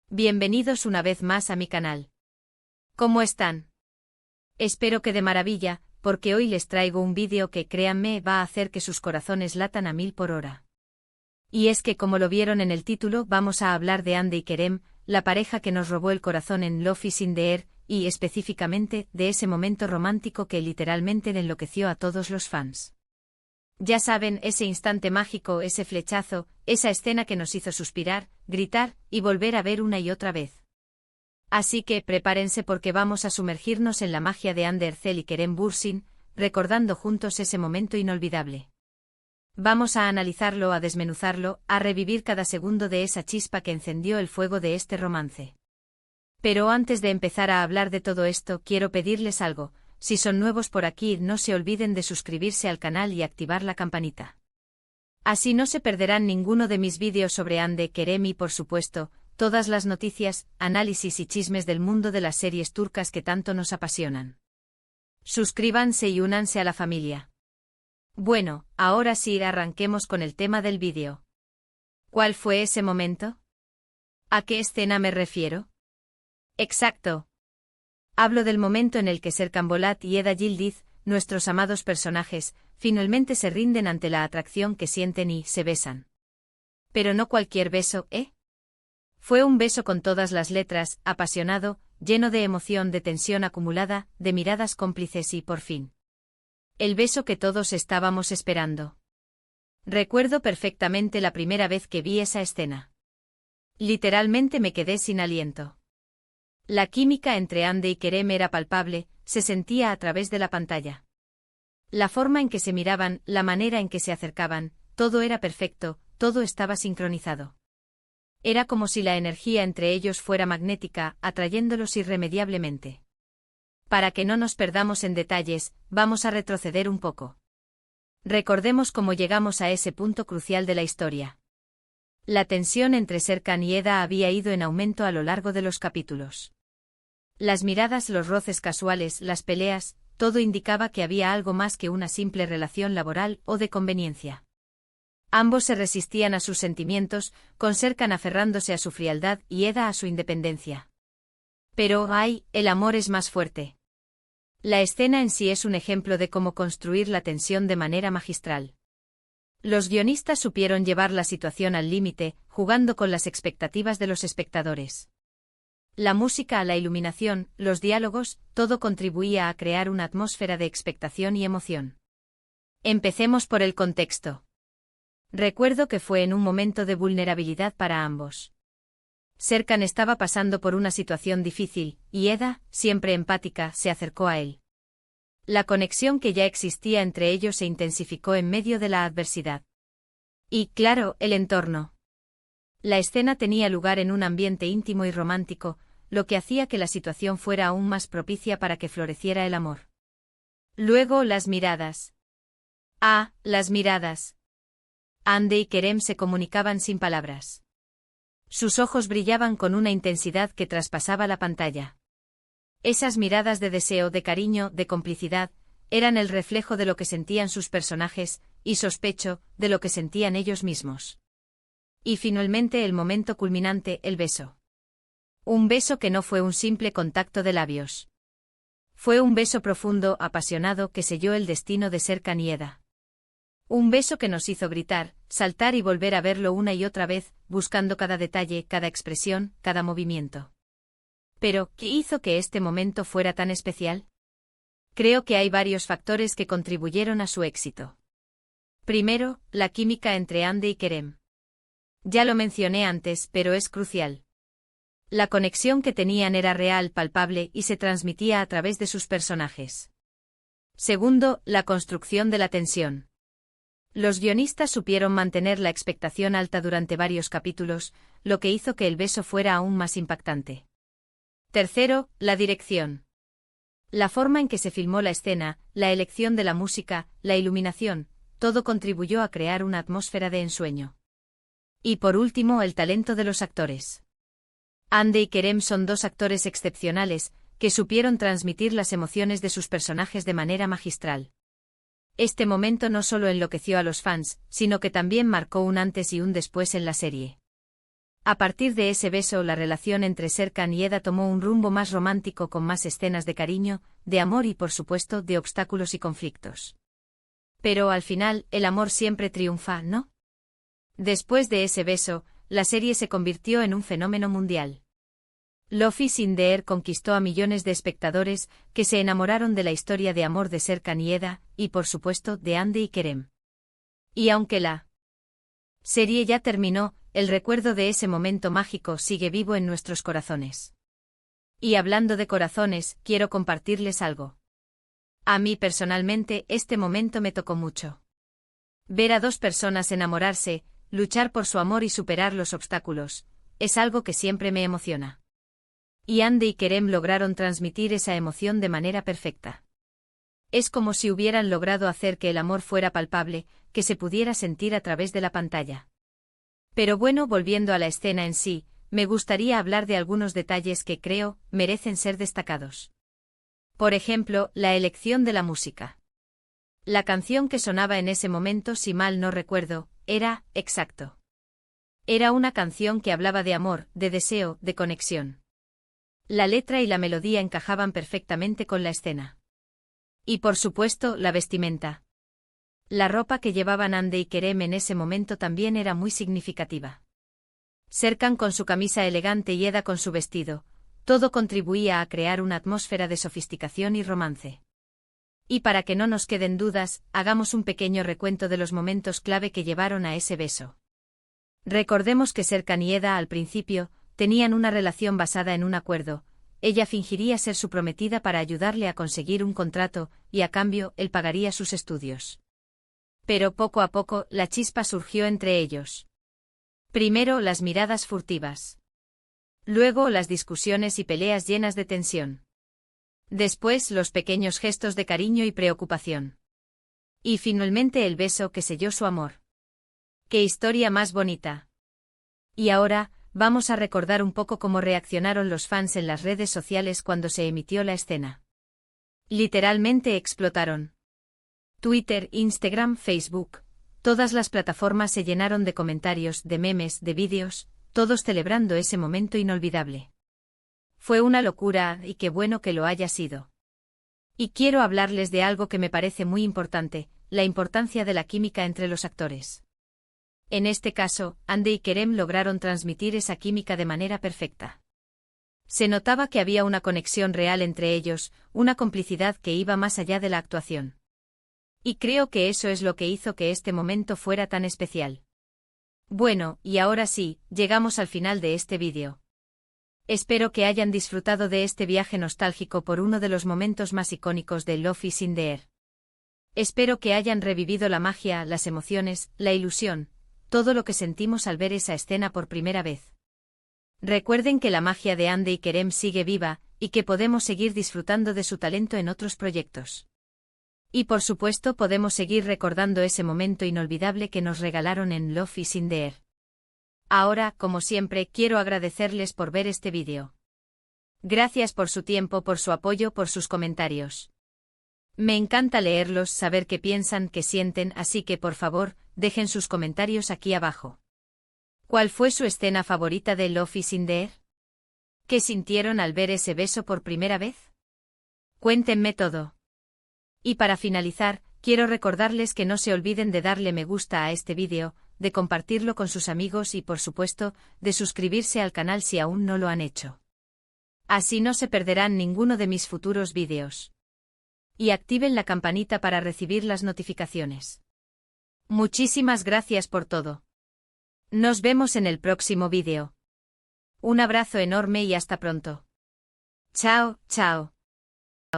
Bienvenidos una vez más a mi canal. ¿Cómo están? Espero que de maravilla, porque hoy les traigo un vídeo que, créanme, va a hacer que sus corazones latan a 1000 por hora. Y es que, como lo vieron en el título, vamos a hablar de Hande y Kerem, la pareja que nos robó el corazón en Love is in the Air, y específicamente, de ese momento romántico que literalmente enloqueció a todos los fans. Ya saben, ese instante mágico, ese flechazo, esa escena que nos hizo suspirar, gritar, y volver a ver una y otra vez. Así que prepárense porque vamos a sumergirnos en la magia de Hande Erçel y Kerem Bürsin, recordando juntos ese momento inolvidable. Vamos a analizarlo, a desmenuzarlo, a revivir cada segundo de esa chispa que encendió el fuego de este romance. Pero antes de empezar a hablar de todo esto, quiero pedirles algo. Si son nuevos por aquí, no se olviden de suscribirse al canal y activar la campanita. Así no se perderán ninguno de mis vídeos sobre Hande, Kerem y, por supuesto, todas las noticias, análisis y chismes del mundo de las series turcas que tanto nos apasionan. Suscríbanse y únanse a la familia. Bueno, ahora sí, arranquemos con el tema del vídeo. ¿Cuál fue ese momento? ¿A qué escena me refiero? Exacto. Hablo del momento en el que Serkan Bolat y Eda Yildiz, nuestros amados personajes, finalmente se rinden ante la atracción que sienten y se besan. Pero no cualquier beso, ¿eh? Fue un beso con todas las letras, apasionado, lleno de emoción, de tensión acumulada, de miradas cómplices y, por fin, el beso que todos estábamos esperando. Recuerdo perfectamente la primera vez que vi esa escena. Literalmente me quedé sin aliento. La química entre Hande y Kerem era palpable, se sentía a través de la pantalla. La forma en que se miraban, la manera en que se acercaban, todo era perfecto, todo estaba sincronizado. Era como si la energía entre ellos fuera magnética, atrayéndolos irremediablemente. Para que no nos perdamos en detalles, vamos a retroceder un poco. Recordemos cómo llegamos a ese punto crucial de la historia. La tensión entre Serkan y Eda había ido en aumento a lo largo de los capítulos. Las miradas, los roces casuales, las peleas, todo indicaba que había algo más que una simple relación laboral o de conveniencia. Ambos se resistían a sus sentimientos, con Serkan aferrándose a su frialdad y Eda a su independencia. Pero, ¡ay!, el amor es más fuerte. La escena en sí es un ejemplo de cómo construir la tensión de manera magistral. Los guionistas supieron llevar la situación al límite, jugando con las expectativas de los espectadores. La música, la iluminación, los diálogos, todo contribuía a crear una atmósfera de expectación y emoción. Empecemos por el contexto. Recuerdo que fue en un momento de vulnerabilidad para ambos. Serkan estaba pasando por una situación difícil, y Eda, siempre empática, se acercó a él. La conexión que ya existía entre ellos se intensificó en medio de la adversidad. Y, claro, el entorno. La escena tenía lugar en un ambiente íntimo y romántico, lo que hacía que la situación fuera aún más propicia para que floreciera el amor. Luego, las miradas. Ah, las miradas. Hande y Kerem se comunicaban sin palabras. Sus ojos brillaban con una intensidad que traspasaba la pantalla. Esas miradas de deseo, de cariño, de complicidad, eran el reflejo de lo que sentían sus personajes, y sospecho, de lo que sentían ellos mismos. Y finalmente el momento culminante, el beso. Un beso que no fue un simple contacto de labios. Fue un beso profundo, apasionado, que selló el destino de Serkan y Eda. Un beso que nos hizo gritar, saltar y volver a verlo una y otra vez, buscando cada detalle, cada expresión, cada movimiento. Pero, ¿qué hizo que este momento fuera tan especial? Creo que hay varios factores que contribuyeron a su éxito. Primero, la química entre Hande y Kerem. Ya lo mencioné antes, pero es crucial. La conexión que tenían era real, palpable y se transmitía a través de sus personajes. Segundo, la construcción de la tensión. Los guionistas supieron mantener la expectación alta durante varios capítulos, lo que hizo que el beso fuera aún más impactante. Tercero, la dirección. La forma en que se filmó la escena, la elección de la música, la iluminación, todo contribuyó a crear una atmósfera de ensueño. Y por último, el talento de los actores. Hande y Kerem son dos actores excepcionales, que supieron transmitir las emociones de sus personajes de manera magistral. Este momento no solo enloqueció a los fans, sino que también marcó un antes y un después en la serie. A partir de ese beso, la relación entre Serkan y Eda tomó un rumbo más romántico, con más escenas de cariño, de amor y, por supuesto, de obstáculos y conflictos. Pero al final, el amor siempre triunfa, ¿no? Después de ese beso, la serie se convirtió en un fenómeno mundial. Love is in the Air conquistó a millones de espectadores que se enamoraron de la historia de amor de Serkan y Eda, y por supuesto de Hande y Kerem. Y aunque la serie ya terminó, el recuerdo de ese momento mágico sigue vivo en nuestros corazones. Y hablando de corazones, quiero compartirles algo. A mí personalmente este momento me tocó mucho. Ver a dos personas enamorarse, luchar por su amor y superar los obstáculos, es algo que siempre me emociona. Y Hande y Kerem lograron transmitir esa emoción de manera perfecta. Es como si hubieran logrado hacer que el amor fuera palpable, que se pudiera sentir a través de la pantalla. Pero bueno, volviendo a la escena en sí, me gustaría hablar de algunos detalles que creo merecen ser destacados. Por ejemplo, la elección de la música. La canción que sonaba en ese momento, si mal no recuerdo, era Exacto. Era una canción que hablaba de amor, de deseo, de conexión. La letra y la melodía encajaban perfectamente con la escena. Y por supuesto, la vestimenta. La ropa que llevaban Hande y Kerem en ese momento también era muy significativa. Serkan con su camisa elegante y Eda con su vestido, todo contribuía a crear una atmósfera de sofisticación y romance. Y para que no nos queden dudas, hagamos un pequeño recuento de los momentos clave que llevaron a ese beso. Recordemos que Serkan y Eda al principio tenían una relación basada en un acuerdo. Ella fingiría ser su prometida para ayudarle a conseguir un contrato, y a cambio él pagaría sus estudios. Pero poco a poco, la chispa surgió entre ellos. Primero las miradas furtivas. Luego las discusiones y peleas llenas de tensión. Después los pequeños gestos de cariño y preocupación. Y finalmente el beso que selló su amor. ¡Qué historia más bonita! Y ahora, vamos a recordar un poco cómo reaccionaron los fans en las redes sociales cuando se emitió la escena. Literalmente explotaron. Twitter, Instagram, Facebook, todas las plataformas se llenaron de comentarios, de memes, de vídeos, todos celebrando ese momento inolvidable. Fue una locura, y qué bueno que lo haya sido. Y quiero hablarles de algo que me parece muy importante, la importancia de la química entre los actores. En este caso, Hande y Kerem lograron transmitir esa química de manera perfecta. Se notaba que había una conexión real entre ellos, una complicidad que iba más allá de la actuación. Y creo que eso es lo que hizo que este momento fuera tan especial. Bueno, y ahora sí, llegamos al final de este vídeo. Espero que hayan disfrutado de este viaje nostálgico por uno de los momentos más icónicos de Love is in the Air. Espero que hayan revivido la magia, las emociones, la ilusión, todo lo que sentimos al ver esa escena por primera vez. Recuerden que la magia de Hande y Kerem sigue viva, y que podemos seguir disfrutando de su talento en otros proyectos. Y por supuesto podemos seguir recordando ese momento inolvidable que nos regalaron en Love is in the Air. Ahora, como siempre, quiero agradecerles por ver este vídeo. Gracias por su tiempo, por su apoyo, por sus comentarios. Me encanta leerlos, saber qué piensan, qué sienten, así que por favor, dejen sus comentarios aquí abajo. ¿Cuál fue su escena favorita de Love is in the Air? ¿Qué sintieron al ver ese beso por primera vez? Cuéntenme todo. Y para finalizar, quiero recordarles que no se olviden de darle me gusta a este vídeo, de compartirlo con sus amigos y por supuesto, de suscribirse al canal si aún no lo han hecho. Así no se perderán ninguno de mis futuros vídeos. Y activen la campanita para recibir las notificaciones. Muchísimas gracias por todo. Nos vemos en el próximo vídeo. Un abrazo enorme y hasta pronto. Chao, chao.